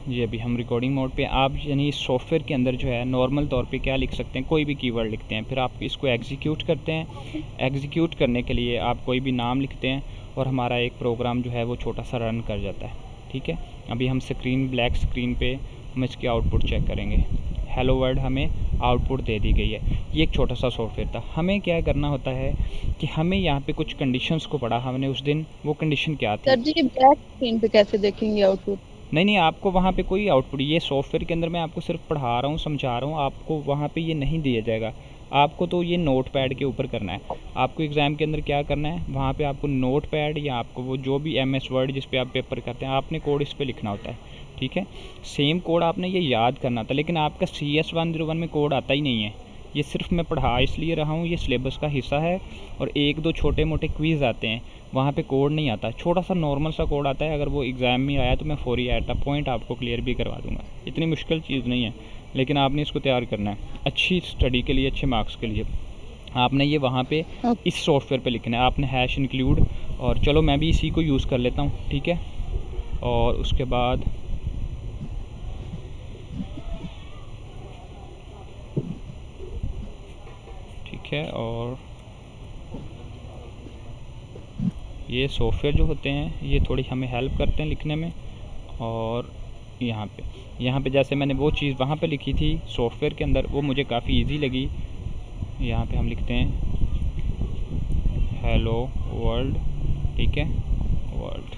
ये अभी हम रिकॉर्डिंग मोड पे, आप यानी इस सॉफ्टवेयर के अंदर जो है नॉर्मल तौर पे क्या लिख सकते हैं, कोई भी कीवर्ड लिखते हैं, फिर आप इसको एग्जीक्यूट करते हैं। एग्जीक्यूट करने के लिए आप कोई भी नाम लिखते हैं और हमारा एक प्रोग्राम जो है वो छोटा सा रन कर जाता है। ठीक है, अभी हम ब्लैक स्क्रीन पे हम इसकी आउटपुट चेक करेंगे। हेलो वर्ल्ड हमें आउटपुट दे दी गई है। ये एक छोटा सा सॉफ्टवेयर था। हमें क्या करना होता है कि हमें यहाँ पे कुछ कंडीशंस को पढ़ा हमने उस दिन। वो कंडीशन क्या थी? सर जी, ये ब्लैक स्क्रीन पे कैसे देखेंगे आउटपुट? नहीं, आपको वहाँ पे कोई आउटपुट, ये सॉफ्टवेयर के अंदर मैं आपको सिर्फ पढ़ा रहा हूँ, समझा रहा हूँ, आपको वहाँ पे ये नहीं दिया जाएगा। आपको तो ये नोट पैड के ऊपर करना है। आपको एग्ज़ाम के अंदर क्या करना है, वहाँ पे आपको नोट पैड या आपको वो जो भी MS वर्ड जिस पे आप पेपर करते हैं, आपने कोड इस पर लिखना होता है। ठीक है, सेम कोड आपने ये याद करना था, लेकिन आपका CS101 में कोड आता ही नहीं है। ये सिर्फ मैं पढ़ा इसलिए रहा हूँ, ये सिलेबस का हिस्सा है। और एक दो छोटे मोटे क्विज़ आते हैं, वहाँ पे कोड नहीं आता, छोटा सा नॉर्मल सा कोड आता है। अगर वो एग्ज़ाम में आया तो मैं फौरी एट अ पॉइंट आपको क्लियर भी करवा दूँगा। इतनी मुश्किल चीज़ नहीं है, लेकिन आपने इसको तैयार करना है अच्छी स्टडी के लिए, अच्छे मार्क्स के लिए। आपने ये वहाँ पे इस सॉफ्टवेयर पे लिखना है, आपने हैश इंक्लूड, और चलो मैं भी इसी को यूज़ कर लेता हूँ। ठीक है, और उसके बाद ठीक है, और ये सॉफ्टवेयर जो होते हैं ये थोड़ी हमें हेल्प करते हैं लिखने में। और यहाँ पे जैसे मैंने वो चीज़ वहाँ पे लिखी थी सॉफ्टवेयर के अंदर, वो मुझे काफ़ी इजी लगी। यहाँ पे हम लिखते हैं हेलो वर्ल्ड। ठीक है, वर्ल्ड,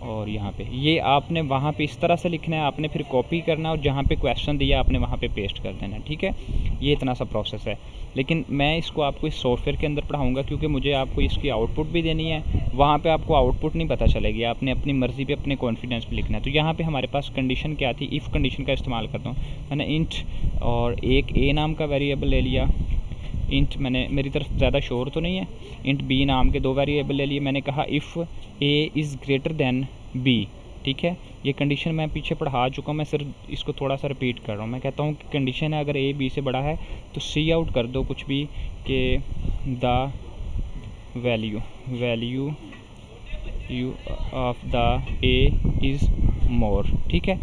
और यहाँ पे ये आपने वहाँ पे इस तरह से लिखना है, आपने फिर कॉपी करना है और जहाँ पे क्वेश्चन दिया आपने वहाँ पे पेस्ट कर देना है। ठीक है, ये इतना सा प्रोसेस है। लेकिन मैं इसको आपको इस सॉफ्टवेयर के अंदर पढ़ाऊँगा, क्योंकि मुझे आपको इसकी आउटपुट भी देनी है। वहाँ पे आपको आउटपुट नहीं पता चलेगी, आपने अपनी मर्ज़ी पे अपने कॉन्फिडेंस पे लिखना है। तो यहाँ पे हमारे पास कंडीशन क्या थी, इफ़ कंडीशन का इस्तेमाल करता हूँ। मैंने इंट और एक ए नाम का वेरिएबल ले लिया। इंट मैंने, मेरी तरफ ज़्यादा शोर तो नहीं है, इंट बी नाम के दो वेरिएबल ले लिए। मैंने कहा if A is greater than B. ठीक है, ये कंडीशन मैं पीछे पढ़ा चुका हूँ, मैं सिर्फ इसको थोड़ा सा रिपीट कर रहा हूँ। मैं कहता हूँ कि कंडीशन है अगर ए बी से बड़ा है तो सी आउट कर दो कुछ भी, कि the value you of the A is more. ठीक है,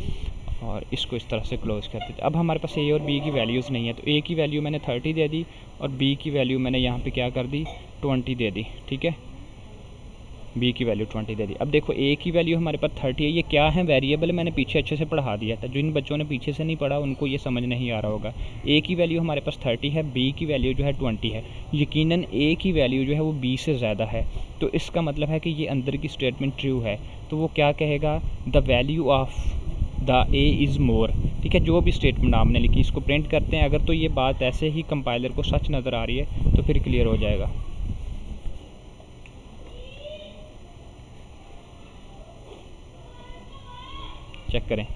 और इसको इस तरह से क्लोज कर देते। अब हमारे पास ए और बी की वैल्यूज़ नहीं है, तो ए की वैल्यू मैंने 30 दे दी और बी की वैल्यू मैंने यहाँ पे क्या कर दी, 20 दे दी। ठीक है, बी की वैल्यू 20 दे दी। अब देखो ए की वैल्यू हमारे पास 30 है, ये क्या है, वेरिएबल मैंने पीछे अच्छे से पढ़ा दिया था। जिन बच्चों ने पीछे से नहीं पढ़ा उनको ये समझ नहीं आ रहा होगा। ए की वैल्यू हमारे पास 30 है, बी की वैल्यू जो है 20 है। यकीनन ए की वैल्यू जो है वो बी से ज़्यादा है, तो इसका मतलब है कि ये अंदर की स्टेटमेंट ट्रू है। तो वो क्या कहेगा, the value of the A is more. ठीक है, जो भी स्टेटमेंट आपने लिखी इसको प्रिंट करते हैं। अगर तो ये बात ऐसे ही कंपाइलर को सच नज़र आ रही है तो फिर क्लियर हो जाएगा। चेक करें,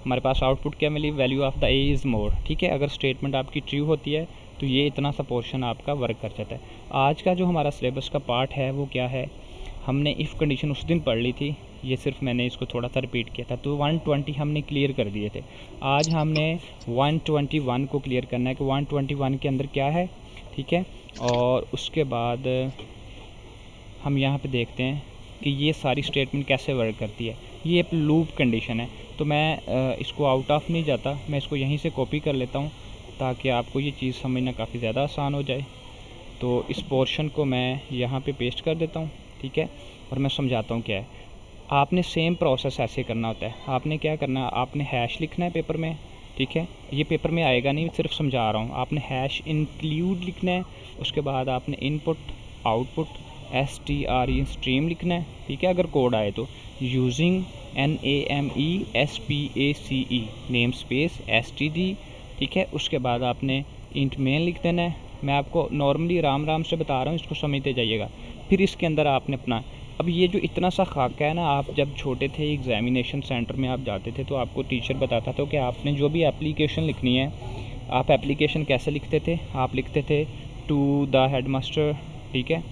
हमारे पास आउटपुट क्या मिली, value of the A is more. ठीक है, अगर स्टेटमेंट आपकी ट्रू होती है तो ये इतना सा पोर्शन आपका वर्क कर जाता है। आज का जो हमारा सिलेबस का पार्ट है वो क्या है, हमने इफ़ कंडीशन उस दिन पढ़ ली थी, ये सिर्फ मैंने इसको थोड़ा सा रिपीट किया था। तो 120 हमने क्लियर कर दिए थे। आज हमने 121 को क्लियर करना है कि 121 के अंदर क्या है। ठीक है, और उसके बाद हम यहाँ पे देखते हैं कि ये सारी स्टेटमेंट कैसे वर्क करती है। ये एक लूप कंडीशन है, तो मैं इसको आउट ऑफ नहीं जाता, मैं इसको यहीं से कॉपी कर लेता हूँ ताकि आपको ये चीज़ समझना काफ़ी ज़्यादा आसान हो जाए। तो इस पोर्शन को मैं यहाँ पे पेस्ट कर देता हूँ। ठीक है, और मैं समझाता हूँ क्या है। आपने सेम प्रोसेस ऐसे करना होता है। आपने क्या करना है, आपने हैश लिखना है पेपर में। ठीक है, ये पेपर में आएगा नहीं, सिर्फ समझा रहा हूँ। आपने हैश इंक्लूड लिखना है, उसके बाद आपने इनपुट आउटपुट STRE स्ट्रीम लिखना है। ठीक है, अगर कोड आए तो using NAMESPACE name space STD। ठीक है, उसके बाद आपने इंट मेन लिख देना है। मैं आपको नॉर्मली राम से बता रहा हूँ, इसको समझते जाइएगा। फिर इसके अंदर आपने अपना, अब ये जो इतना सा खाका है ना, आप जब छोटे थे एग्जामिनेशन सेंटर में आप जाते थे तो आपको टीचर बताता था कि आपने जो भी एप्लीकेशन लिखनी है, आप एप्लीकेशन कैसे लिखते थे, आप लिखते थे टू द हेड मास्टर। ठीक है,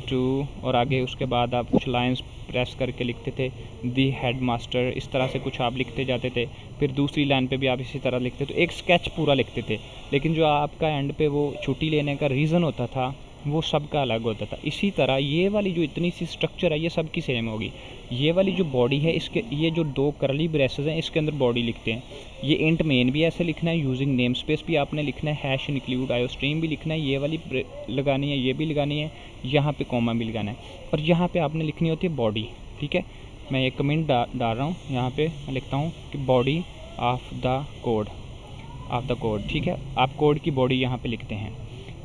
टू, और आगे उसके बाद आप कुछ लाइंस प्रेस करके लिखते थे दी हेड मास्टर, इस तरह से कुछ आप लिखते जाते थे। फिर दूसरी लाइन पे भी आप इसी तरह लिखते, तो एक स्केच पूरा लिखते थे। लेकिन जो आपका एंड पे वो छुट्टी लेने का रीज़न होता था वो सबका अलग होता था। इसी तरह ये वाली जो इतनी सी स्ट्रक्चर है ये सबकी सेम होगी। ये वाली जो बॉडी है, इसके ये जो दो करली ब्रेसेस हैं इसके अंदर बॉडी लिखते हैं। ये इंट मेन भी ऐसे लिखना है, यूजिंग नेम स्पेस भी आपने लिखना है, हैश इंक्लूड आयो स्ट्रीम भी लिखना है, ये वाली लगानी है, ये भी लगानी है, यहाँ पे कॉमा भी लगाना है, और यहाँ पे आपने लिखनी होती है बॉडी। ठीक है, मैं एक कमेंट डाल रहा हूँ यहाँ पे, मैं लिखता हूँ कि बॉडी ऑफ द कोड। ठीक है, आप कोड की बॉडी यहाँ पे लिखते हैं।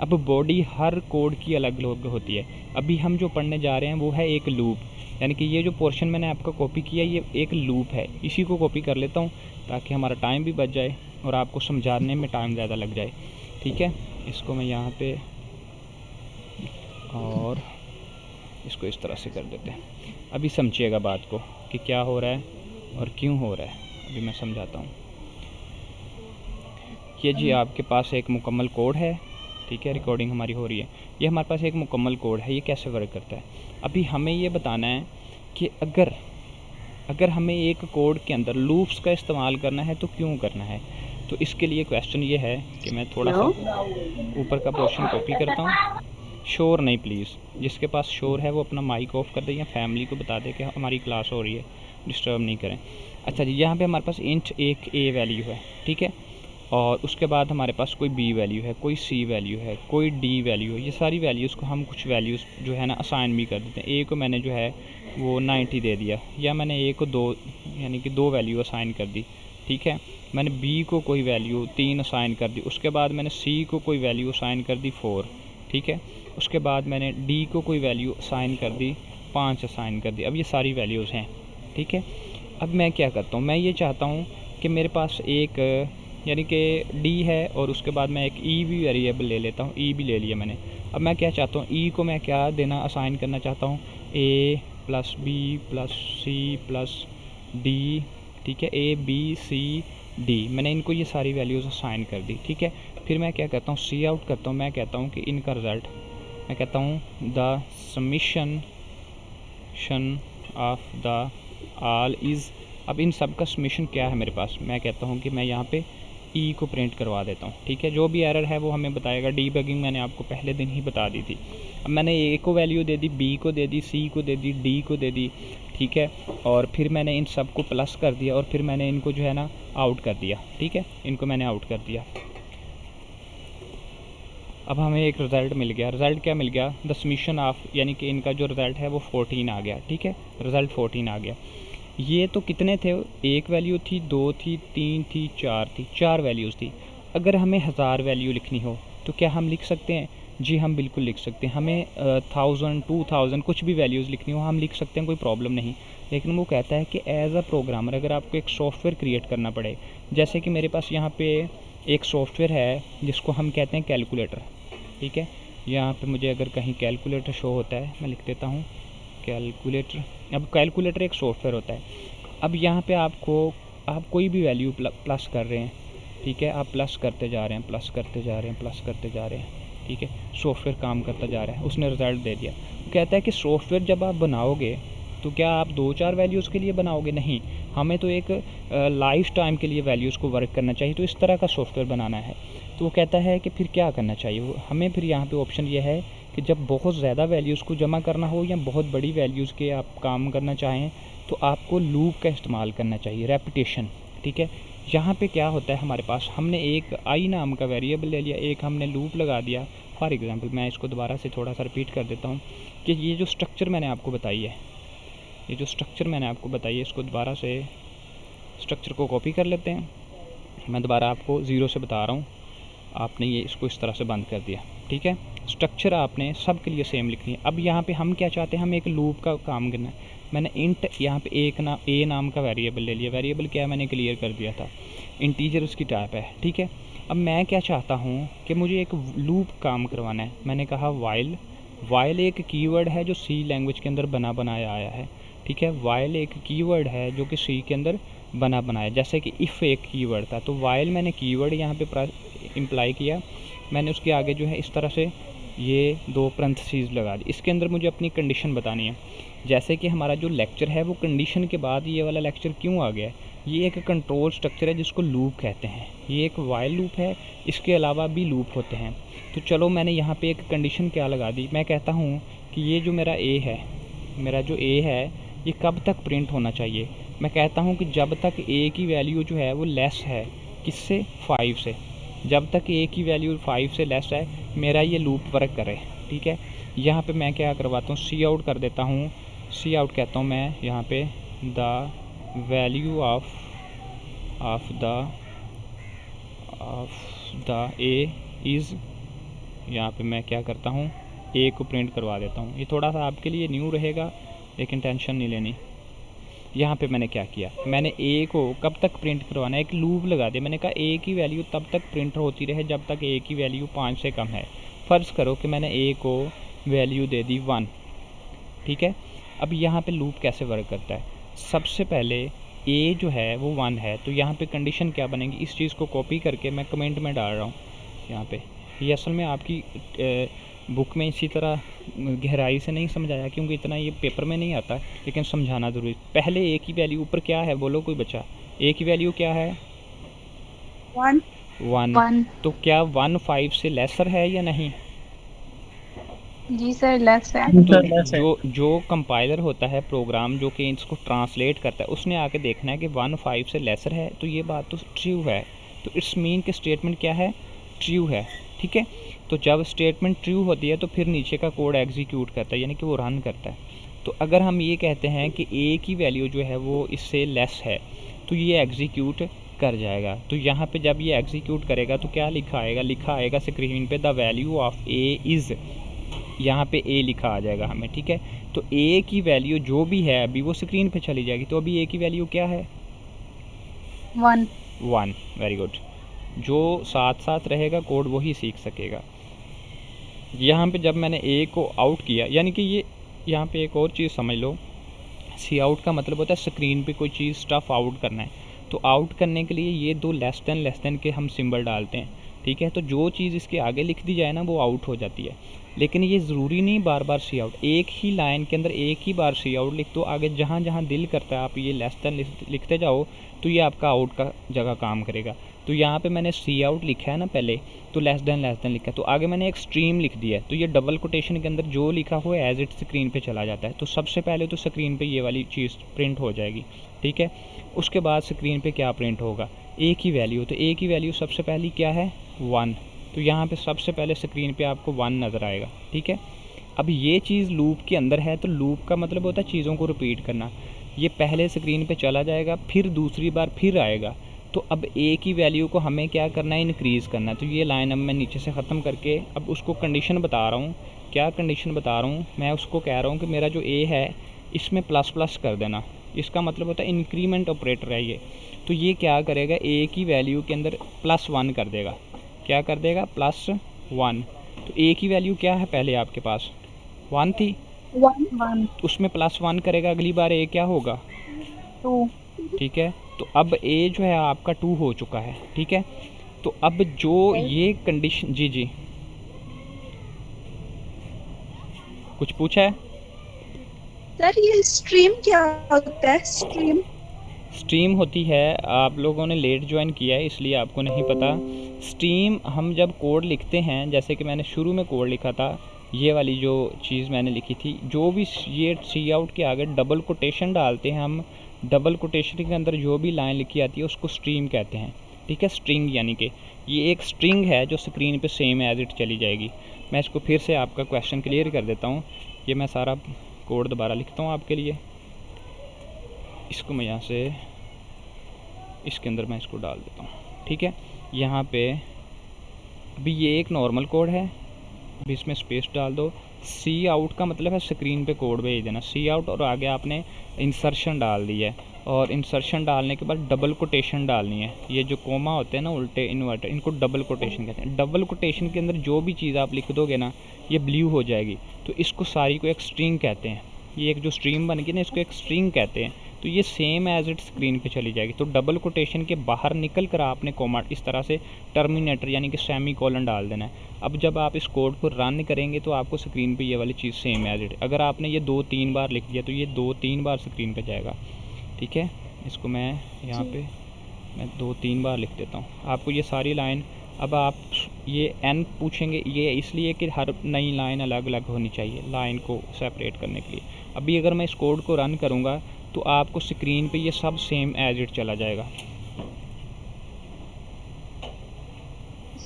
अब बॉडी हर कोड की अलग अलग होती है। अभी हम जो पढ़ने जा रहे हैं वो है एक लूप, यानी कि ये जो पोर्शन मैंने आपका कॉपी किया ये एक लूप है। इसी को कॉपी कर लेता हूँ ताकि हमारा टाइम भी बच जाए और आपको समझाने में टाइम ज़्यादा लग जाए। ठीक है, इसको मैं यहाँ पे और इसको इस तरह से कर देते हैं। अभी समझिएगा बात को कि क्या हो रहा है और क्यों हो रहा है, अभी मैं समझाता हूँ। ये जी आपके पास एक मुकम्मल कोड है। ठीक है, रिकॉर्डिंग हमारी हो रही है। ये हमारे पास एक मुकम्मल कोड है, ये कैसे वर्क करता है। अभी हमें ये बताना है कि अगर हमें एक कोड के अंदर लूप्स का इस्तेमाल करना है तो क्यों करना है। तो इसके लिए क्वेश्चन ये है कि मैं थोड़ा सा ऊपर का पोर्शन कॉपी करता हूँ। शोर नहीं प्लीज़, जिसके पास शोर है वो अपना माइक ऑफ कर दे या फैमिली को बता दे कि हमारी क्लास हो रही है, डिस्टर्ब नहीं करें। अच्छा जी, यहाँ पे हमारे पास इंच एक ए वैल्यू है। ठीक है, और उसके बाद हमारे पास कोई बी वैल्यू है, कोई सी वैल्यू है, कोई डी वैल्यू है। ये सारी वैल्यूज़ को हम कुछ वैल्यूज़ जो है ना असाइन भी कर देते हैं। ए को मैंने जो है वो 90 दे दिया, या मैंने ए को 2 यानी कि 2 वैल्यू असाइन कर दी। ठीक है, मैंने बी को कोई वैल्यू 3 असाइन कर दी। उसके बाद मैंने सी को कोई वैल्यू असाइन कर दी 4। ठीक है, उसके बाद मैंने डी को कोई वैल्यू असाइन कर दी 5 असाइन कर दी। अब ये सारी वैल्यूज़ हैं। ठीक है, अब मैं क्या करता हूँ, मैं ये चाहता हूँ कि मेरे पास एक यानी कि डी है और उसके बाद मैं एक ई भी वेरिएबल ले लेता हूँ, ई भी ले लिया मैंने। अब मैं क्या चाहता हूँ, ई को मैं क्या देना असाइन करना चाहता हूँ, A plus B plus C plus D. ठीक है, ए बी सी डी, मैंने इनको ये सारी वैल्यूज़ असाइन कर दी। ठीक है, फिर मैं क्या करता हूँ, सी आउट करता हूँ। मैं कहता हूँ कि इनका रिज़ल्ट, मैं कहता हूँ the summation of the all is. अब इन सब का समिशन क्या है मेरे पास, मैं कहता हूँ कि मैं यहाँ पे ई को प्रिंट करवा देता हूँ। ठीक है, जो भी एरर है वो हमें बताएगा। डीबगिंग मैंने आपको पहले दिन ही बता दी थी। अब मैंने ए को वैल्यू दे दी, बी को दे दी, सी को दे दी, डी को दे दी। ठीक है, और फिर मैंने इन सब को प्लस कर दिया और फिर मैंने इनको जो है ना आउट कर दिया। ठीक है, इनको मैंने आउट कर दिया। अब हमें एक रिज़ल्ट मिल गया। रिज़ल्ट क्या मिल गया, द समिशन ऑफ, यानी कि इनका जो रिज़ल्ट है वो 14 आ गया। ठीक है, रिज़ल्ट 14 आ गया। ये तो कितने थे, एक वैल्यू थी, 2 थी, 3 थी, 4 थी, 4 वैल्यूज़ थी। अगर हमें 1000 वैल्यू लिखनी हो तो क्या हम लिख सकते हैं? जी हम बिल्कुल लिख सकते हैं। हमें 1000 2000 कुछ भी वैल्यूज़ लिखनी हो हम लिख सकते हैं, कोई प्रॉब्लम नहीं। लेकिन वो कहता है कि एज अ प्रोग्रामर अगर आपको एक सॉफ्टवेयर क्रिएट करना पड़े, जैसे कि मेरे पास यहाँ पे एक सॉफ्टवेयर है जिसको हम कहते हैं कैलकुलेटर। ठीक है, यहाँ पे मुझे अगर कहीं कैलकुलेटर शो होता है, मैं लिख देता हूँ कैलकुलेटर। अब कैलकुलेटर एक सॉफ्टवेयर होता है। अब यहाँ पे आप कोई भी वैल्यू प्लस कर रहे हैं। ठीक है, आप प्लस करते जा रहे हैं, प्लस करते जा रहे हैं, प्लस करते जा रहे हैं। ठीक है, सॉफ्टवेयर काम करता जा रहा है, उसने रिज़ल्ट दे दिया। कहता है कि सॉफ्टवेयर जब आप बनाओगे तो क्या आप 2-4 वैल्यूज़ के लिए बनाओगे? नहीं, हमें तो एक लाइफ टाइम के लिए वैल्यूज़ को वर्क करना चाहिए, तो इस तरह का सॉफ्टवेयर बनाना है। तो वो कहता है कि फिर क्या करना चाहिए हमें। फिर यहाँ पे ऑप्शन ये है कि जब बहुत ज़्यादा वैल्यूज़ को जमा करना हो या बहुत बड़ी वैल्यूज़ के आप काम करना चाहें तो आपको लूप का इस्तेमाल करना चाहिए, रेपिटेशन। ठीक है, यहाँ पे क्या होता है, हमारे पास हमने एक आई नाम का वेरिएबल ले लिया, एक हमने लूप लगा दिया। फॉर एग्ज़ाम्पल मैं इसको दोबारा से थोड़ा सा रिपीट कर देता हूँ कि ये जो स्ट्रक्चर मैंने आपको बताई है, इसको दोबारा से स्ट्रक्चर को कॉपी कर लेते हैं। मैं दोबारा आपको 0 से बता रहा हूँ। आपने ये इसको इस तरह से बंद कर दिया। ठीक है, स्ट्रक्चर आपने सब के लिए सेम लिखनी है। अब यहाँ पे हम क्या चाहते हैं, हम एक लूप का काम करना है। मैंने इंट यहाँ पे ए नाम का वेरिएबल ले लिया। वेरिएबल क्या मैंने क्लियर कर दिया था, इंटीजर उसकी टाइप है। ठीक है, अब मैं क्या चाहता हूँ कि मुझे एक लूप काम करवाना है। मैंने कहा वाइल एक कीवर्ड है जो सी लैंग्वेज के अंदर बनाया आया है। ठीक है, वाइल एक कीवर्ड है जो कि सी के अंदर बनाया, जैसे कि इफ़ एक कीवर्ड था तो वाइल मैंने कीवर्ड यहाँ पे इम्प्लाई किया। मैंने उसके आगे जो है इस तरह से ये 2 पैरेंथेसिस लगा दी। इसके अंदर मुझे अपनी कंडीशन बतानी है। जैसे कि हमारा जो लेक्चर है वो कंडीशन के बाद ये वाला लेक्चर क्यों आ गया है। ये एक कंट्रोल स्ट्रक्चर है जिसको लूप कहते हैं। ये एक वाइल लूप है, इसके अलावा भी लूप होते हैं। तो चलो मैंने यहाँ पे एक कंडीशन क्या लगा दी, मैं कहता हूँ कि ये जो मेरा ए है ये कब तक प्रिंट होना चाहिए? मैं कहता हूँ कि जब तक ए की वैल्यू जो है वो लेस है किससे, 5 से। जब तक ए की वैल्यू 5 से लेस है मेरा ये लूप वर्क करे, ठीक है। यहाँ पे मैं क्या करवाता हूँ, सी आउट कर देता हूँ, सी आउट कहता हूँ मैं यहाँ पे, the value of the A is, यहाँ पे मैं क्या करता हूँ, ए को प्रिंट करवा देता हूँ। ये थोड़ा सा आपके लिए न्यू रहेगा लेकिन टेंशन नहीं लेनी। यहाँ पे मैंने क्या किया, मैंने ए को कब तक प्रिंट करवाना है, एक लूप लगा दिया। मैंने कहा ए की वैल्यू तब तक प्रिंट होती रहे जब तक ए की वैल्यू 5 से कम है। फ़र्ज़ करो कि मैंने ए को वैल्यू दे दी 1, ठीक है। अब यहाँ पे लूप कैसे वर्क करता है, सबसे पहले ए जो है वो 1 है, तो यहाँ पे कंडीशन क्या बनेगी, इस चीज़ को कॉपी करके मैं कमेंट में डाल रहा हूँ यहाँ पे। ये असल में आपकी बुक में इसी तरह गहराई से नहीं समझाया क्योंकि इतना ये पेपर में नहीं आता, लेकिन समझाना ज़रूरी। पहले ए की वैल्यू ऊपर क्या है, बोलो कोई बच्चा, ए की वैल्यू क्या है, 1। तो क्या 1 5 से लेसर है या नहीं? जी सर, लेस है। तो जो कंपाइलर होता है प्रोग्राम जो कि इसको ट्रांसलेट करता है, उसने आके देखना है कि 1 5 से लेसर है, तो ये बात तो ट्रू है, तो इट्स मीन कि स्टेटमेंट क्या है, ट्रू है, ठीक है। तो जब स्टेटमेंट ट्रू होती है तो फिर नीचे का कोड एग्जीक्यूट करता है, यानी कि वो रन करता है। तो अगर हम ये कहते हैं कि ए की वैल्यू जो है वो इससे लेस है तो ये एग्जीक्यूट कर जाएगा। तो यहाँ पे जब ये एग्जीक्यूट करेगा तो क्या लिखा आएगा स्क्रीन पे, the value of A is, यहाँ पे ए लिखा आ जाएगा हमें, ठीक है। तो ए की वैल्यू जो भी है अभी वो स्क्रीन पे चली जाएगी। तो अभी ए की वैल्यू क्या है, 1। Very good. जो साथ साथ रहेगा कोड वही सीख सकेगा। यहाँ पे जब मैंने ए को आउट किया, यानी कि ये यहाँ पे एक और चीज़ समझ लो, सी आउट का मतलब होता है स्क्रीन पे कोई चीज़ स्टफ आउट करना है। तो आउट करने के लिए ये दो लेस देन के हम सिंबल डालते हैं, ठीक है। तो जो चीज़ इसके आगे लिख दी जाए ना वो आउट हो जाती है, लेकिन ये ज़रूरी नहीं बार बार सी आउट, एक ही लाइन के अंदर एक ही बार सी आउट लिख दो, आगे जहाँ जहाँ दिल करता है आप ये लेस देन लिखते जाओ तो ये आपका आउट का जगह काम करेगा। तो यहाँ पे मैंने सी आउट लिखा है ना पहले, तो लेस देन लिखा है, तो आगे मैंने एक स्ट्रीम लिख दिया है, तो ये डबल कोटेशन के अंदर जो लिखा हुआ है एज इट स्क्रीन पे चला जाता है। तो सबसे पहले तो स्क्रीन पे ये वाली चीज़ प्रिंट हो जाएगी, ठीक है। उसके बाद स्क्रीन पे क्या प्रिंट होगा, ए की वैल्यू, तो ए की वैल्यू सबसे पहली क्या है, 1। तो यहाँ पे सबसे पहले स्क्रीन पे आपको 1 नज़र आएगा, ठीक है। अब ये चीज़ लूप के अंदर है, तो लूप का मतलब होता है चीज़ों को रिपीट करना। ये पहले स्क्रीन पे चला जाएगा, फिर दूसरी बार फिर आएगा। तो अब ए की वैल्यू को हमें क्या करना है, इंक्रीज़ करना है। तो ये लाइन अब मैं नीचे से ख़त्म करके अब उसको कंडीशन बता रहा हूँ। क्या कंडीशन बता रहा हूँ, मैं उसको कह रहा हूँ कि मेरा जो ए है इसमें प्लस प्लस कर देना। इसका मतलब होता है इंक्रीमेंट ऑपरेटर है ये। तो ये क्या करेगा, ए की वैल्यू के अंदर +1 कर देगा। क्या कर देगा, +1। तो ए की वैल्यू क्या है, पहले आपके पास 1 थी, 1 उसमें +1 करेगा, अगली बार ए क्या होगा, 2। ठीक है। तो अब ए जो है आपका 2 हो चुका है, ठीक है। तो अब जो ये कंडीशन, जी जी कुछ पूछा है? सर ये स्ट्रीम क्या होता है, स्ट्रीम होती है, आप लोगों ने लेट ज्वाइन किया है इसलिए आपको नहीं पता। स्ट्रीम हम जब कोड लिखते हैं, जैसे कि मैंने शुरू में कोड लिखा था, ये वाली जो चीज़ मैंने लिखी थी, जो भी ये सी आउट के आगे डबल कोटेशन डालते हैं हम, डबल कोटेशन के अंदर जो भी लाइन लिखी आती है उसको स्ट्रीम कहते हैं, ठीक है। स्ट्रिंग यानी कि ये एक स्ट्रिंग है जो स्क्रीन पे सेम एज इट चली जाएगी। मैं इसको फिर से आपका क्वेश्चन क्लियर कर देता हूँ। ये मैं सारा कोड दोबारा लिखता हूँ आपके लिए, इसको मैं यहाँ से इसके अंदर मैं इसको डाल देता हूँ, ठीक है। यहाँ पे अभी ये एक नॉर्मल कोड है, अभी इसमें स्पेस डाल दो। सी आउट का मतलब है स्क्रीन पे कोड भेज देना, सी आउट, और आगे आपने इंसर्शन डाल दी है, और इंसर्शन डालने के बाद डबल कोटेशन डालनी है। ये जो कोमा होते हैं ना उल्टे इन्वर्टर, इनको डबल कोटेशन कहते हैं। डबल कोटेशन के अंदर जो भी चीज़ आप लिख दोगे ना ये ब्लू हो जाएगी, तो इसको सारी को एक स्ट्रिंग कहते हैं। ये एक जो स्ट्रीम बन गई ना इसको एक स्ट्रिंग कहते हैं। तो ये सेम एज इट स्क्रीन पे चली जाएगी। तो डबल कोटेशन के बाहर निकल कर आपने कोमा इस तरह से टर्मिनेटर यानी कि सेमी कोलन डाल देना है। अब जब आप इस कोड को रन करेंगे तो आपको स्क्रीन पे ये वाली चीज़ सेम एज इट, अगर आपने ये 2-3 बार लिख दिया तो ये 2-3 बार स्क्रीन पे जाएगा, ठीक है। इसको मैं यहाँ पे मैं 2-3 बार लिख देता हूँ, आपको ये सारी लाइन अब आप ये n पूछेंगे, ये इसलिए कि हर नई लाइन अलग अलग होनी चाहिए लाइन को सेपरेट करने के लिए। अभी अगर मैं इस कोड को रन करूँगा तो आपको स्क्रीन पे ये सब सेम एज इट चला जाएगा।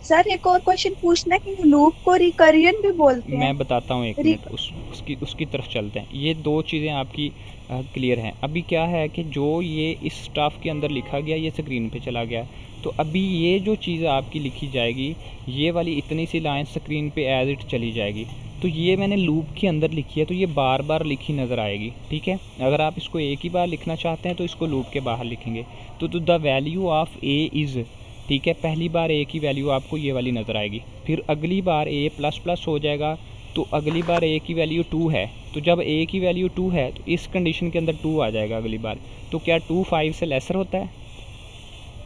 सर एक और क्वेश्चन पूछना है कि लूप को रिकरियन भी बोलते हैं। मैं बताता हूँ, एक रिक मिनट उसकी तरफ चलते हैं। ये दो चीज़ें आपकी क्लियर हैं। अभी क्या है कि जो ये इस स्टाफ के अंदर लिखा गया ये स्क्रीन पे चला गया, तो अभी ये जो चीज़ आपकी लिखी जाएगी ये वाली इतनी सी लाइन स्क्रीन पे एज इट चली जाएगी। तो ये मैंने लूप के अंदर लिखी है तो ये बार बार लिखी नज़र आएगी, ठीक है। अगर आप इसको एक ही बार लिखना चाहते हैं तो इसको लूप के बाहर लिखेंगे। तो the value of A is, ठीक है, पहली बार ए की वैल्यू आपको ये वाली नज़र आएगी। फिर अगली बार ए प्लस प्लस हो जाएगा, तो अगली बार ए की वैल्यू 2 है। तो जब ए की वैल्यू 2 है तो इस कंडीशन के अंदर 2 आ जाएगा अगली बार। तो क्या 2 5 से लेसर होता है?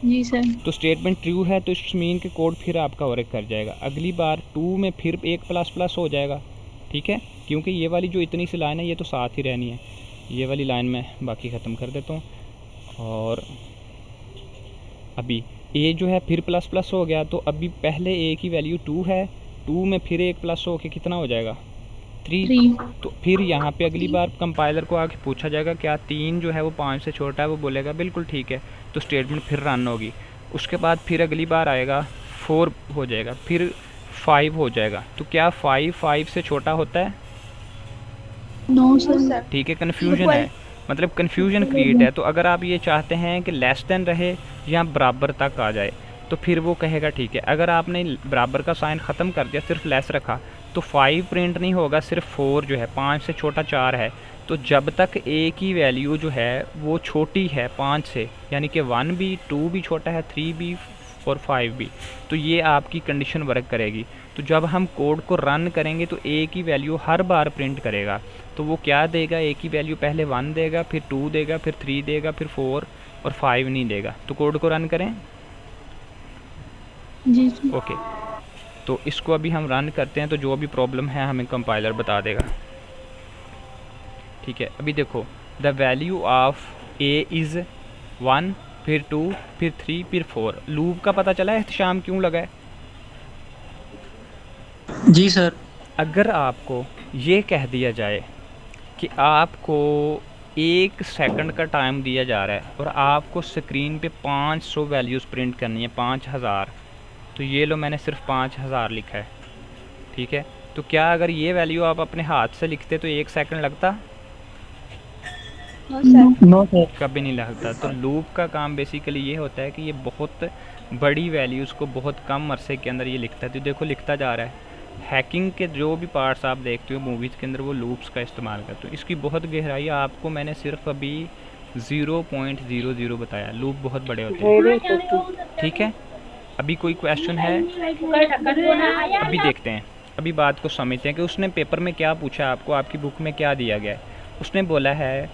जी सर। तो स्टेटमेंट ट्रू है तो इस मीन के कोड फिर आपका वर्क कर जाएगा। अगली बार 2 में फिर एक प्लस प्लस हो जाएगा, ठीक है, क्योंकि ये वाली जो इतनी सी लाइन है ये तो साथ ही रहनी है। ये वाली लाइन मैं बाकी ख़त्म कर देता हूँ। और अभी ए जो है फिर प्लस प्लस हो गया, तो अभी पहले ए की वैल्यू 2 है, 2 में फिर एक प्लस हो के कितना हो जाएगा 3। तो फिर यहाँ पे अगली बार कंपाइलर को आके पूछा जाएगा क्या 3 जो है वो 5 से छोटा है, वो बोलेगा बिल्कुल ठीक है, तो स्टेटमेंट फिर रन होगी। उसके बाद फिर अगली बार आएगा 4 हो जाएगा, फिर 5 हो जाएगा। तो क्या 5 से छोटा होता है? No sir. ठीक है, कन्फ्यूजन है, मतलब कन्फ्यूजन क्रिएट है। तो अगर आप ये चाहते हैं कि लेस देन रहे या बराबर तक आ जाए तो फिर वो कहेगा ठीक है। अगर आपने बराबर का साइन ख़त्म कर दिया, सिर्फ लेस रखा, तो 5 प्रिंट नहीं होगा, सिर्फ 4 जो है 5 से छोटा 4 है। तो जब तक ए की वैल्यू जो है वो छोटी है 5 से, यानी कि 1 भी 2 भी छोटा है, 3 भी और 5 भी, तो ये आपकी कंडीशन वर्क करेगी। तो जब हम कोड को रन करेंगे तो ए की वैल्यू हर बार प्रिंट करेगा। तो वो क्या देगा, ए की वैल्यू पहले 1 देगा, फिर 2 देगा, फिर 3 देगा, फिर 4 और 5 नहीं देगा। तो कोड को रन करें। जी ओके, तो इसको अभी हम रन करते हैं, तो जो भी प्रॉब्लम है हमें कंपाइलर बता देगा, ठीक है। अभी देखो, the value of A is 1, फिर 2, फिर 3, फिर 4। लूप का पता चला है एहतशाम क्यों लगा है? जी सर। अगर आपको ये कह दिया जाए कि आपको 1 सेकंड का टाइम दिया जा रहा है और आपको स्क्रीन पे 500 वैल्यूज़ प्रिंट करनी है, 5000, तो ये लो मैंने सिर्फ 5000 लिखा है, ठीक है। तो क्या अगर ये वैल्यू आप अपने हाथ से लिखते तो 1 सेकंड लगता? No sir. कभी नहीं लगता। तो लूप का काम बेसिकली ये होता है कि ये बहुत बड़ी वैल्यूज़ को बहुत कम अरसे के अंदर ये लिखता है। तो देखो लिखता जा रहा है। हैकिंग के जो भी पार्ट्स आप देखते हो मूवीज़ के अंदर वो लूप्स का इस्तेमाल करते हो। इसकी बहुत गहराई आपको मैंने सिर्फ अभी 0.00 बताया। लूप बहुत बड़े होते हैं, ठीक है। अभी कोई क्वेश्चन है? अभी देखते हैं, अभी बात को समझते हैं कि उसने पेपर में क्या पूछा आपको, आपकी बुक में क्या दिया गया है। उसने बोला है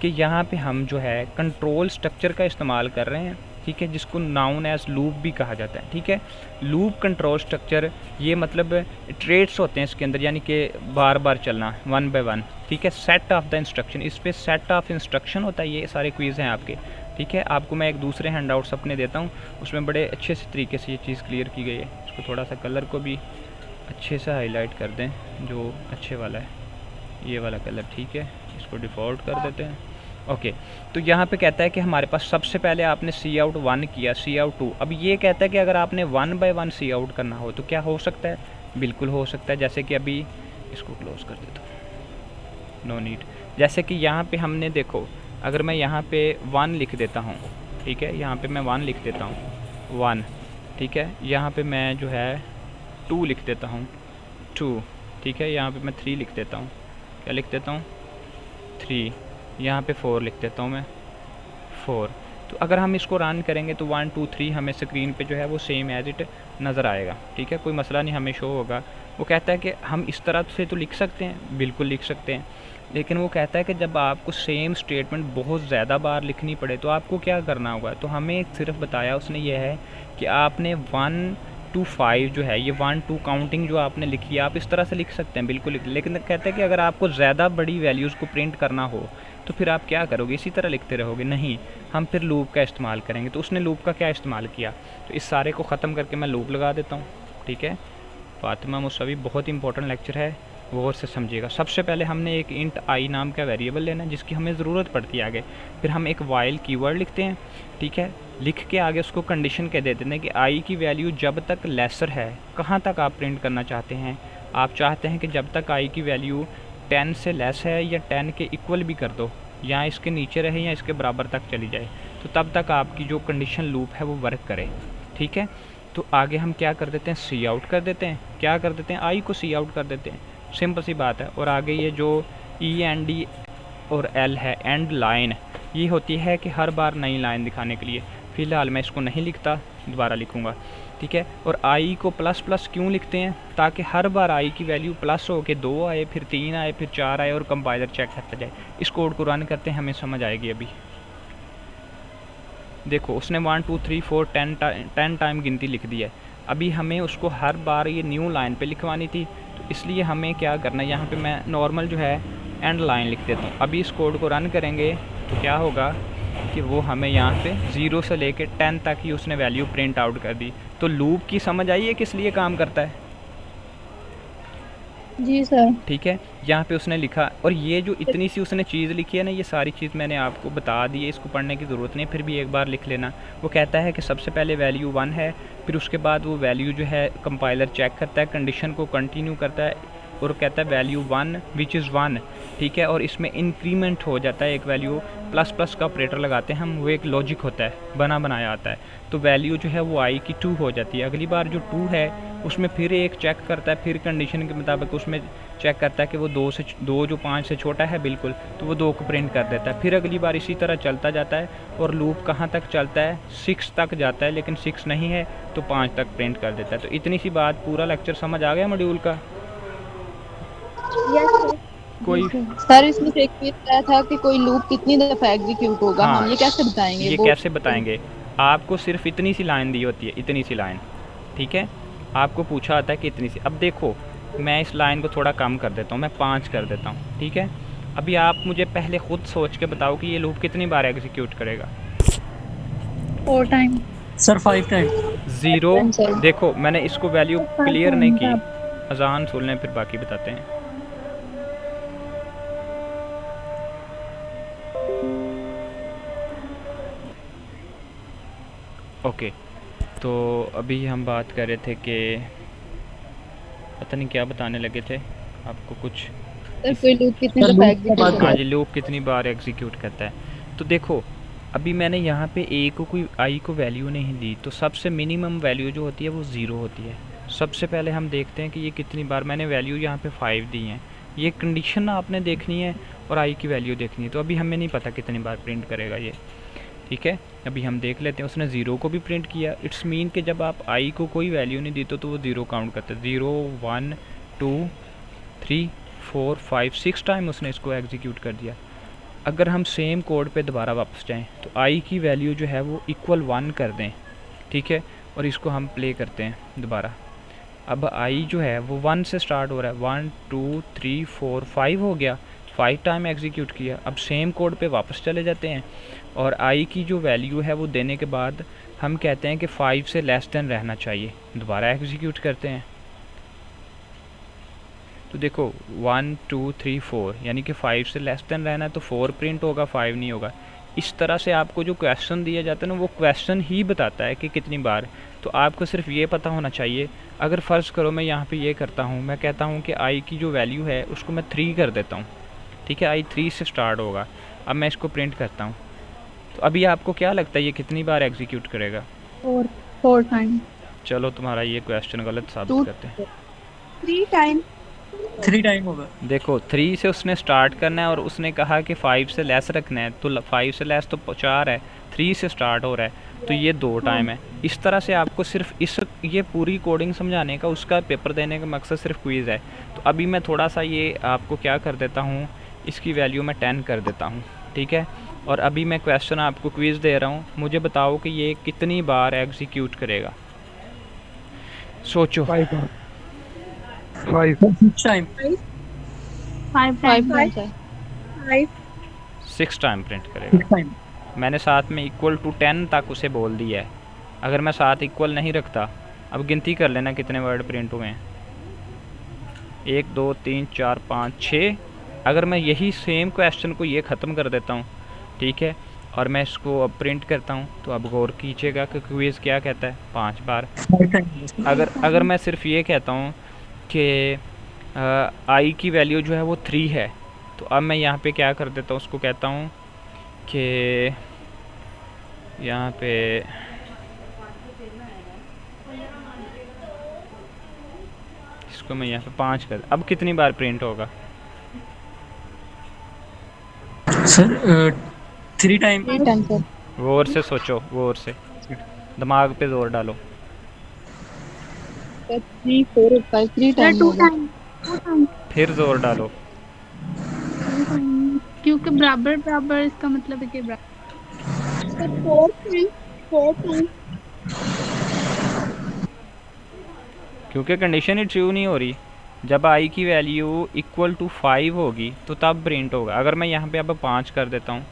कि यहाँ पे हम जो है कंट्रोल स्ट्रक्चर का इस्तेमाल कर रहे हैं, ठीक है, जिसको नाउन एज लूप भी कहा जाता है, ठीक है। लूप कंट्रोल स्ट्रक्चर ये मतलब ट्रेड्स होते हैं इसके अंदर, यानी कि बार बार चलना 1 बाय 1, ठीक है। सेट ऑफ द इंस्ट्रक्शन, इस पर सेट ऑफ इंस्ट्रक्शन होता है। ये सारे क्विज़ हैं आपके, ठीक है। आपको मैं एक दूसरे हैंड आउट्स अपने देता हूँ, उसमें बड़े अच्छे से तरीके से ये चीज़ क्लियर की गई है। इसको थोड़ा सा कलर को भी अच्छे से हाईलाइट कर दें, जो अच्छे वाला है ये वाला कलर, ठीक है। इसको डिफ़ॉल्ट कर देते हैं, ओके। तो यहाँ पे कहता है कि हमारे पास सबसे पहले आपने सी आउट 1 किया, सी आउट 2। अब ये कहता है कि अगर आपने 1 बाय 1 सी आउट करना हो तो क्या हो सकता है? बिल्कुल हो सकता है। जैसे कि अभी इसको क्लोज कर देता हूँ, नो नीड। जैसे कि यहाँ पे हमने देखो, अगर मैं यहाँ पे 1 लिख देता हूँ, ठीक है, यहाँ पे मैं 1 लिख देता हूँ 1, ठीक है। यहाँ पे मैं जो है 2 लिख देता हूँ 2, ठीक है। यहाँ पे मैं 3 लिख देता हूँ, क्या लिख देता हूँ 3। यहाँ पे 4 लिख देता हूँ मैं 4। तो अगर हम इसको रन करेंगे तो 1 2 3 हमें स्क्रीन पे जो है वो सेम एज इट नज़र आएगा, ठीक है, कोई मसला नहीं, हमें शो होगा। वो कहता है कि हम इस तरह से तो लिख सकते हैं, बिल्कुल लिख सकते हैं, लेकिन वो कहता है कि जब आपको सेम स्टेटमेंट बहुत ज़्यादा बार लिखनी पड़े तो आपको क्या करना होगा। तो हमें सिर्फ बताया उसने ये है कि आपने 1 to 5 जो है, ये 1 2 काउंटिंग जो आपने लिखी है आप इस तरह से लिख सकते हैं, बिल्कुल लिख, लेकिन कहते हैं कि अगर आपको ज़्यादा बड़ी वैल्यूज़ को प्रिंट करना हो तो फिर आप क्या करोगे, इसी तरह लिखते रहोगे? नहीं, हम फिर लूप का इस्तेमाल करेंगे। तो उसने लूप का क्या इस्तेमाल किया, तो इस सारे को ख़त्म करके मैं लूप लगा देता हूँ। ठीक है, फातिमा मुसवी, बहुत इंपॉर्टेंट लेक्चर है, गौर से समझिएगा। सबसे पहले हमने एक इंट आई नाम का वेरिएबल लेना है जिसकी हमें ज़रूरत पड़ती है आगे। फिर हम एक वाइल कीवर्ड लिखते हैं, ठीक है, लिख के आगे उसको कंडीशन कह देते हैं कि आई की वैल्यू जब तक लेसर है, कहाँ तक आप प्रिंट करना चाहते हैं, आप चाहते हैं कि जब तक आई की वैल्यू 10 से लेस है या 10 के इक्वल भी कर दो, या इसके नीचे रहे या इसके बराबर तक चली जाए, तो तब तक आपकी जो कंडीशन लूप है वो वर्क करे। ठीक है, तो आगे हम क्या कर देते हैं, सी आउट कर देते हैं। क्या कर देते हैं, आई को सी आउट कर देते हैं, सिंपल सी बात है। और आगे ये जो ई एन डी और एल है, एंड लाइन, ये होती है कि हर बार नई लाइन दिखाने के लिए। फ़िलहाल मैं इसको नहीं लिखता, दोबारा लिखूँगा। ठीक है, और आई को प्लस प्लस क्यों लिखते हैं, ताकि हर बार आई की वैल्यू प्लस हो के 2 आए, फिर 3 आए, फिर 4 आए और कंपाइलर चेक करता जाए। इस कोड को रन करते हैं, हमें समझ आएगी। अभी देखो उसने 1 2 3 4 10 टाइम गिनती लिख दी है। अभी हमें उसको हर बार ये न्यू लाइन पे लिखवानी थी, तो इसलिए हमें क्या करना है, यहाँ पे मैं नॉर्मल जो है एंड लाइन लिख देता हूँ। अभी इस कोड को रन करेंगे तो क्या होगा कि वो हमें यहाँ पे 0 से लेके 10 तक ही उसने वैल्यू प्रिंट आउट कर दी। तो लूप की समझ आई है किस लिए काम करता है? जी सर। ठीक है, यहाँ पे उसने लिखा, और ये जो इतनी सी उसने चीज़ लिखी है ना, ये सारी चीज़ मैंने आपको बता दी है, इसको पढ़ने की ज़रूरत नहीं, फिर भी एक बार लिख लेना। वो कहता है कि सबसे पहले वैल्यू 1 है, फिर उसके बाद वो वैल्यू जो है कंपाइलर चेक करता है, कंडीशन को कंटिन्यू करता है और कहता है वैल्यू 1 विच इज़ 1। ठीक है, और इसमें इंक्रीमेंट हो जाता है एक वैल्यू, प्लस प्लस का ऑपरेटर लगाते हैं हम, वो एक लॉजिक होता है, बना बनाया आता है। तो वैल्यू जो है वो आई की 2 हो जाती है। अगली बार जो 2 है उसमें फिर एक चेक करता है, फिर कंडीशन के मुताबिक उसमें चेक करता है कि वो 2 जो 5 से छोटा है बिल्कुल, तो वो 2 को प्रिंट कर देता है। फिर अगली बार इसी तरह चलता जाता है, और लूप कहाँ तक चलता है, 6 तक जाता है, लेकिन 6 नहीं है तो 5 तक प्रिंट कर देता है। तो इतनी सी बात, पूरा लेक्चर समझ आ गया मॉड्यूल का? कोई सर इसमें से एक चीज आया था कि कोई लूप कितनी दफा एग्जीक्यूट होगा, हाँ, हम ये कैसे बताएंगे? ये कैसे बताएंगे? आपको सिर्फ इतनी सी लाइन दी होती है, इतनी सी लाइन। ठीक है, आपको पूछा आता है कि इतनी सी। अब देखो मैं इस लाइन को थोड़ा कम कर देता हूँ, मैं 5 कर देता हूँ। ठीक है, अभी आप मुझे पहले खुद सोच के बताओ कि ये लूप कितनी बार एग्जीक्यूट करेगा? 4 टाइम सर 5 टाइम। 0। देखो मैंने इसको वैल्यू क्लियर नहीं की, अजान सुन लें फिर बाकी बताते हैं। ओके, तो अभी हम बात कर रहे थे कि पता नहीं क्या बताने लगे थे आपको कुछ। सर कोई लूप कितनी दफा एग्जीक्यूट होगा? हाँ जी, लूप कितनी बार एग्जीक्यूट करता है। तो देखो अभी मैंने यहाँ पे ए को कोई आई को वैल्यू नहीं दी, तो सबसे मिनिमम वैल्यू जो होती है वो 0 होती है। सबसे पहले हम देखते हैं कि ये कितनी बार, मैंने वैल्यू यहाँ पे 5 दी है, ये कंडीशन आपने देखनी है और आई की वैल्यू देखनी है। तो अभी हमें नहीं पता कितनी बार प्रिंट करेगा ये। ठीक है, अभी हम देख लेते हैं। उसने 0 को भी प्रिंट किया, इट्स मीन कि जब आप आई को कोई वैल्यू नहीं दी तो वो 0 काउंट करता है। 0 1 2 3 4 5 6 टाइम उसने इसको एग्जीक्यूट कर दिया। अगर हम सेम कोड पे दोबारा वापस जाएं तो आई की वैल्यू जो है वो इक्वल 1 कर दें। ठीक है, और इसको हम प्ले करते हैं दोबारा। अब आई जो है वो 1 से स्टार्ट हो रहा है, 1 2 3 4 5 हो गया, 5 टाइम एग्जीक्यूट किया। अब सेम कोड पे वापस चले जाते हैं और आई की जो वैल्यू है वो देने के बाद हम कहते हैं कि 5 से लेस देन रहना चाहिए। दोबारा एग्जीक्यूट करते हैं तो देखो 1 2 3 4 यानी कि 5 से लेस देन रहना है तो 4 प्रिंट होगा, 5 नहीं होगा। इस तरह से आपको जो क्वेश्चन दिया जाता है ना वो क्वेश्चन ही बताता है कि कितनी बार। तो आपको सिर्फ ये पता होना चाहिए। अगर फ़र्ज़ करो मैं यहाँ पे ये करता हूँ, मैं कहता हूँ कि आई की जो वैल्यू है उसको मैं 3 कर देता हूँ। ठीक है, आई 3 से स्टार्ट होगा। अब मैं इसको प्रिंट करता हूँ, तो अभी आपको क्या लगता है ये कितनी बार एग्जीक्यूट करेगा? 4 टाइम। चलो तुम्हारा ये क्वेश्चन गलत साबित करते हैं। 3 टाइम। 3 टाइम होगा। देखो 3 से उसने स्टार्ट करना है और उसने कहा कि 5 से लेस रखना है, तो 5 से लेस तो 4 है, 3 से स्टार्ट हो रहा है तो ये 2 टाइम है। इस तरह से आपको सिर्फ ये पूरी कोडिंग समझाने का, उसका पेपर देने का मकसद सिर्फ क्विज़ है। तो अभी मैं थोड़ा सा ये आपको क्या कर देता हूँ, इसकी वैल्यू मैं 10 कर देता हूँ। ठीक है, और अभी मैं क्वेश्चन आपको क्विज़ दे रहा हूँ, मुझे बताओ कि ये कितनी बार एग्जीक्यूट करेगा। सोचो। 5 टाइम 5 5 5 6 टाइम प्रिंट करेगा। टाइम मैंने साथ में इक्वल टू 10 तक उसे बोल दिया है। अगर मैं साथ इक्वल नहीं रखता, अब गिनती कर लेना कितने वर्ड प्रिंट हुए हैं। 1 2 3 4 5 6। अगर मैं यही सेम क्वेश्चन को ये ख़त्म कर देता हूँ, ठीक है, और मैं इसको अब प्रिंट करता हूँ, तो अब गौर कीजिएगा कि क्विज़ क्या कहता है, 5 बार। 5 टाइम अगर मैं सिर्फ ये कहता हूँ कि आई की वैल्यू जो है वो 3 है, तो अब मैं यहाँ पे क्या कर देता हूँ, उसको कहता हूँ कि यहाँ पे इसको मैं यहाँ पे 5 कर, अब कितनी बार प्रिंट होगा? Sir 3 time 3 time sir. गौर से सोचो, गौर से, दिमाग पे जोर डालो। 3 4 5 3 टाइम होगा। फिर जोर डालो। क्योंकि बराबर बराबर इसका मतलब है कि बराबर। 4 टाइम क्योंकि कंडीशन ही ट्रू नहीं हो रही। जब आई की वैल्यू इक्वल टू 5 होगी तो तब प्रिंट होगा। अगर मैं यहाँ पे अब 5 कर देता हूँ,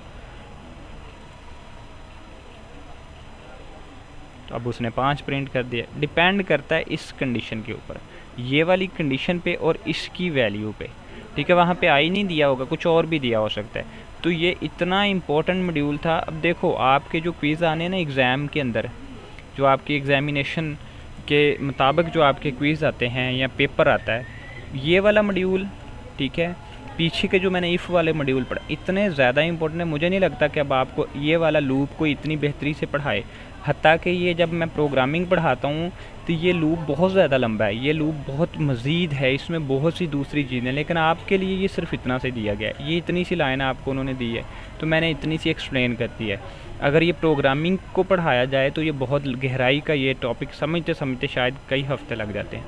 तो अब उसने 5 प्रिंट कर दिया। डिपेंड करता है इस कंडीशन के ऊपर, ये वाली कंडीशन पे और इसकी वैल्यू पे, ठीक है। वहाँ पे आई नहीं दिया होगा, कुछ और भी दिया हो सकता है। तो ये इतना इम्पोर्टेंट मॉड्यूल था। अब देखो आपके जो क्विज़ आने हैं ना एग्ज़ाम के अंदर, जो आपकी एग्ज़ामिनेशन के मुताबिक जो आपके क्विज़ आते हैं या पेपर आता है, ये वाला मॉड्यूल, ठीक है, पीछे के जो मैंने इफ़ वाले मॉड्यूल पढ़ा, इतने ज़्यादा इंपॉर्टेंट है। मुझे नहीं लगता कि अब आपको ये वाला लूप को इतनी बेहतरी से पढ़ाए। हत्ता कि ये जब मैं प्रोग्रामिंग पढ़ाता हूँ तो ये लूप बहुत ज़्यादा लंबा है, ये लूप बहुत मज़ीद है, इसमें बहुत सी दूसरी चीज़ें, लेकिन आपके लिए ये सिर्फ इतना से दिया गया है। ये इतनी सी लाइन आपको उन्होंने दी है, तो मैंने इतनी सी एक्सप्लेन कर दी है। अगर ये प्रोग्रामिंग को पढ़ाया जाए तो ये बहुत गहराई का ये टॉपिक समझते समझते शायद कई हफ्ते लग जाते हैं।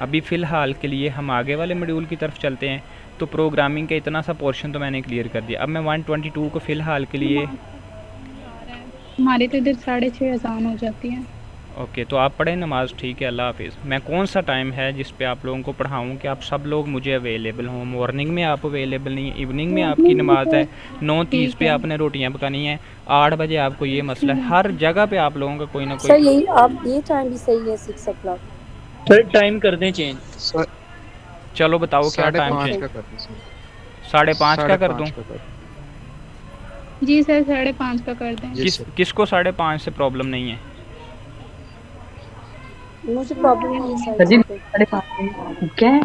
अभी फ़िलहाल के लिए हम आगे वाले मॉड्यूल की तरफ चलते हैं। तो प्रोग्रामिंग का इतना सा पोर्शन तो मैंने क्लियर कर दिया। अब मैं 122 को फ़िलहाल के लिए, हमारे तो इधर 6:30 अजान हो जाती है। ओके, तो आप पढ़ें नमाज़, ठीक है, अल्लाह हाफिज़। मैं कौन सा टाइम है जिस पे आप लोगों को पढ़ाऊँ कि आप सब लोग मुझे अवेलेबल हों? मॉर्निंग में आप अवेलेबल नहीं है, इवनिंग में आपकी नमाज़ है, 9:30 पे आपने रोटियां पकानी है, 8 बजे आपको ये मसला है। हर जगह पे आप लोगों का कोई ना सर कोई। यही आप ये टाइम भी सही है 6 o'clock। सर टाइम कर दें चेंज। चलो बताओ क्या टाइम 5:30 चेंज? का कर दो सर। 5:30 का कर दूँ? 5:30 का कर जी सर 5:30 का कर दें। जी सर। किसको 5:30 से प्रॉब्लम नहीं है? मुझे प्रॉब्लम नहीं है सर जी सर। 5:30 क्या है?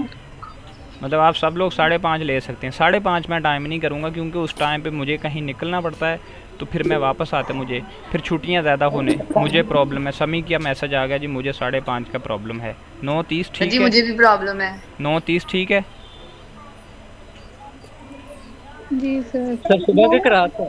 मतलब आप सब लोग 5:30 ले सकते हैं। 5:30 मैं टाइम नहीं करूँगा क्योंकि उस टाइम पे मुझे कहीं निकलना पड़ता है, तो फिर मैं वापस आते मुझे फिर छुट्टियां ज़्यादा होने, मुझे प्रॉब्लम है। समी का मैसेज आ गया जी, मुझे 5:30 का प्रॉब्लम है। 9:30 ठीक जी है? मुझे भी प्रॉब्लम है। 9:30 ठीक है? जी सर। सर सुबह के कराता